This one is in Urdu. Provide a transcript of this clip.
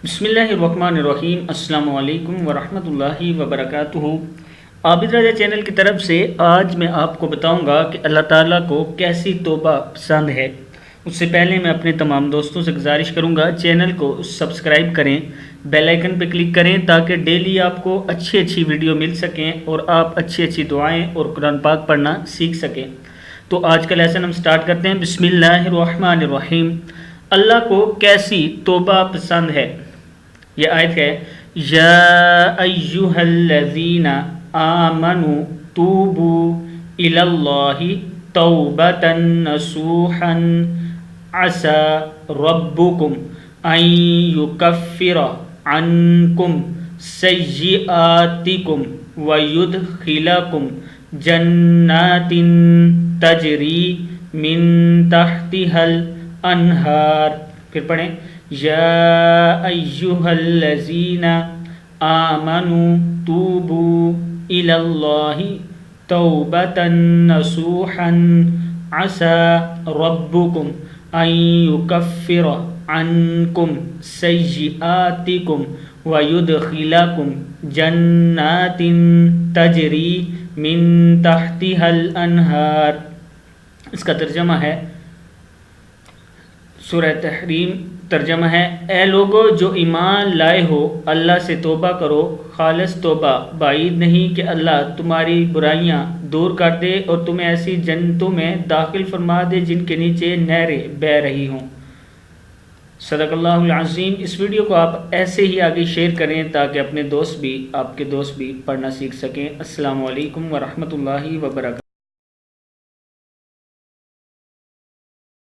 بسم اللہ الرحمن الرحیم۔ السلام علیکم ورحمۃ اللہ وبرکاتہ۔ عابد رضا چینل کی طرف سے آج میں آپ کو بتاؤں گا کہ اللہ تعالیٰ کو کیسی توبہ پسند ہے۔ اس سے پہلے میں اپنے تمام دوستوں سے گزارش کروں گا چینل کو سبسکرائب کریں، بیل آئیکن پہ کلک کریں تاکہ ڈیلی آپ کو اچھی ویڈیو مل سکیں اور آپ اچھی دعائیں اور قرآن پاک پڑھنا سیکھ سکیں۔ تو آج کا لیسن ہم سٹارٹ کرتے ہیں۔ بسم اللہ الرحمن الرحیم۔ اللہ کو کیسی توبہ پسند ہے؟ یہ آیت ہے، یا ایہا الذین آمنوا توبوا الی اللہ توبۃ نصوحا عسی ربکم ان یکفر عنکم سیئاتکم ویدخلکم جنات تجری من تحتها الانہار۔ پھر پڑھیں، یا ایہا الذین آمنوا توبوا الی اللہ توبۃ نصوحا عسی ربکم ان یکفر عنکم سیئاتکم ویدخلکم جنات تجری من تحتها الانہار۔ اس کا ترجمہ ہے، سورہ تحریم ترجمہ ہے، اے لوگو جو ایمان لائے ہو اللہ سے توبہ کرو، خالص توبہ، بعید نہیں کہ اللہ تمہاری برائیاں دور کر دے اور تمہیں ایسی جنتوں میں داخل فرما دے جن کے نیچے نہریں بہہ رہی ہوں۔ صدق اللہ العظیم۔ اس ویڈیو کو آپ ایسے ہی آگے شیئر کریں تاکہ اپنے دوست بھی، آپ کے دوست بھی پڑھنا سیکھ سکیں۔ السلام علیکم ورحمۃ اللہ وبرکاتہ۔